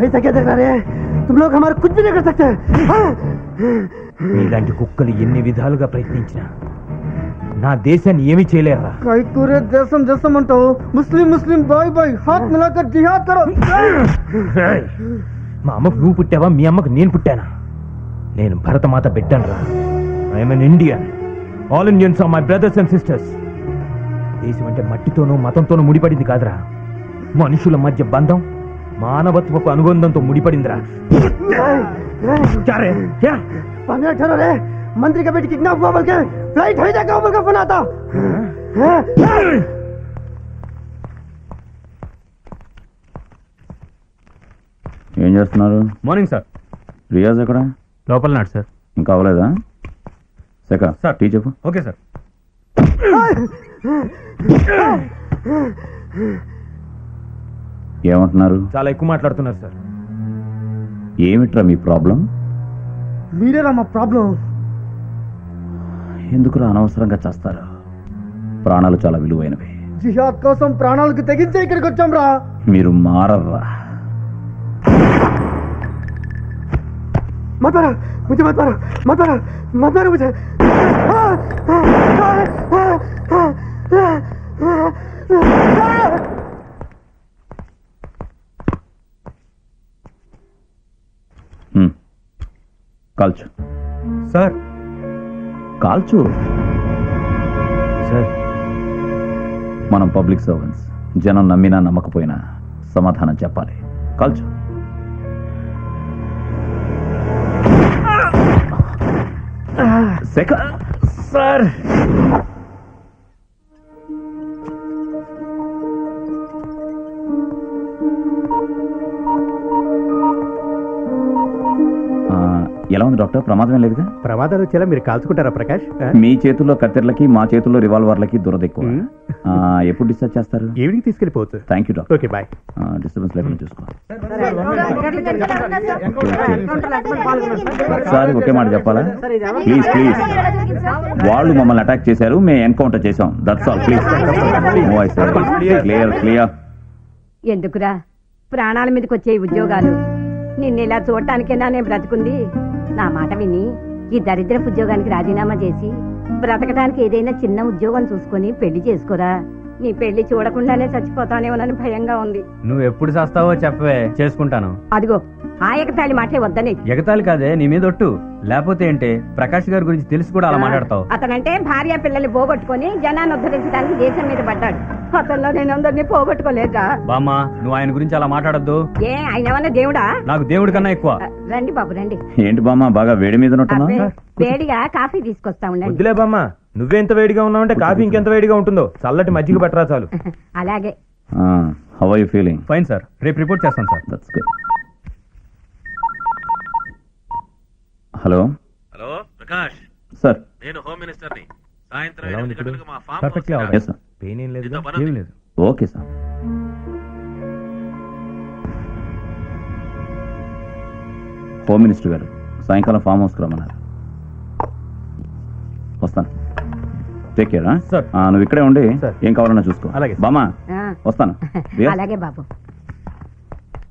ऐसा क्या देख रहे हैं तुम लोग हमारे कुछ भी नहीं कर सकते ఇలాంటి కుక్కలు ఎన్ని విధాలుగా ప్రయత్నించినా నా దేశాన్ని ఏమీ చేయలేరా पूरे देशम देशम अंटाओ मुस्लिम मुस्लिम भाई भाई हाथ मिलाकर जिहाद करो మా అమ్మకు నువ్వు పుట్టావా మీ అమ్మకు నేను పుట్టానా నేను భరతమాత బిడ్డను రా I'm an Indian all Indians are my brothers and sisters దేశం అంటే మట్టితోనూ మతంతోనూ ముడిపడింది కాదురా మనుషుల మధ్య బంధం మానవత్వపు అనుబంధంతో ముడిపడిందిరా मंत्री का बेटी किडनैप हुआ बोल के फ्लाइट हाईजैक हुआ बोल के फोन आता ఏం చేస్తున్నారు? Morning sir. రియాజ్ ఎక్కడ? లోపల నాడు సార్. ఇంకా అవ్వలేదా? సెక సార్ టీ చెప్పు. Okay sir. ఏమంటున్నారు? చాలా ఎక్కువ మాట్లాడుతున్నారు సార్. ఏమిట్రా మీ ప్రాబ్లం? మీరేనా మా ప్రాబ్లం? ఎందుకురా అనవసరంగా చేస్తారు? ప్రాణాలు చాలా విలువైనవి. జిహాద్ కోసం ప్రాణాలకు తెగించే ఇక్కడికి వచ్చాం రా. మీరు మారర్రా. मत मारो मुझे, मत मारो मत मारो मत मारो मुझे. కాల్చు సార్. కాల్చు. సార్ మనం పబ్లిక్ సర్వెంట్స్. జనం నమ్మినా నమ్మకపోయినా సమాధానం చెప్పాలి. కాల్చు. సార్ ఎలా ఉంది డాక్టర్? ప్రమాదం ఏం లేదుగా? ప్రమాదాలు వచ్చేలా మీరు కాల్చుకుంటారా ప్రకాష్? మీ చేతుల్లో కత్తెర్లకి మా చేతుల్లో రివాల్వర్లకి దురద ఎక్కువ. ఎప్పుడు డిశ్చార్జ్ చేస్తారు? ఈవినింగ్ తీసుకెళ్ళిపోవచ్చు. Thank you doctor. Okay boy. Disturbance లేకుండా చూసుకో. సారీ ఒకే మాట చెప్పాలా? Please please. వాళ్ళు మమ్మల్ని అటాక్ చేశారు, మేము ఎన్కౌంటర్ చేసాం. That's all. Please clear clear. ఎందుకురా ప్రాణాల మీదకి వచ్చే ఉద్యోగాలు? నిన్ను ఇలా చూడటానికేనా నేను బ్రతుకుంది? నా మాట విని ఈ దరిద్రపు ఉద్యోగానికి రాజీనామా చేసి బ్రతకడానికి ఏదైనా చిన్న ఉద్యోగం చూసుకొని పెళ్లి చేసుకోరా. నీ పెళ్లి చూడకుండానే చచ్చిపోతానేమోనని భయంగా ఉంది. నువ్వు ఎప్పుడు చేస్తావో చెప్పవే, చేసుకుంటాను. అదిగో ఆ ఎగతాళి మాటే వద్దని. ఎగతాళి కాదే, నీ మీద ఒట్టు. లేకపోతే ఏంటే ప్రకాష్ గారి గురించి తెలిసి కూడా అలా మాట్లాడతావు? అతనంటే భార్య పిల్లల్ని పోగొట్టుకుని జనాన్ని ఉద్ధరించడానికి దేశం మీద పడ్డాడు. అతల్లో నేను అందరినీ పోగొట్టుకోలేదా? బామ్మా నువ్వు ఆయన గురించి అలా మాట్లాడద్దు. ఏ ఆయన దేవుడా? నాకు దేవుడి కన్నా ఎక్కువ. రండి బాబు రండి. ఏంటి బామ్మ బాగా వేడి మీద వేడిగా కాఫీ తీసుకొస్తా ఉండండి. వద్దులే బామ్మ, నువ్వెంత వేడిగా ఉన్నావంటే కాఫీ ఇంకెంత వేడిగా ఉంటుందో. చల్లటి మజ్జిగ పట్టరా చాలు. అలాగే. How are you feeling? Fine sir. రేపు రిపోర్ట్ చేస్తాను sir. That's good. Hello hello Prakash sir. నేను హోమ్ మినిస్టర్ ని. సాయంత్రం ఎలా ఉంది 8 గంటలకు మా farm perfectly house all right. Yes sir. Pain ఏం లేదు. నీతో పని ఉంది. ఏం లేదు. Okay sir. హోమ్ మినిస్టర్ గారు సాయంకాలం ఫామ్ హౌస్కి రమ్మన్నారు. వస్తాను. Take care. సార్. నువ్వు ఇక్కడే ఉండి సార్. ఏం కావాలన్నా చూసుకో. అలాగే. బామా ఆ. వస్తాను. అలాగే బాబు.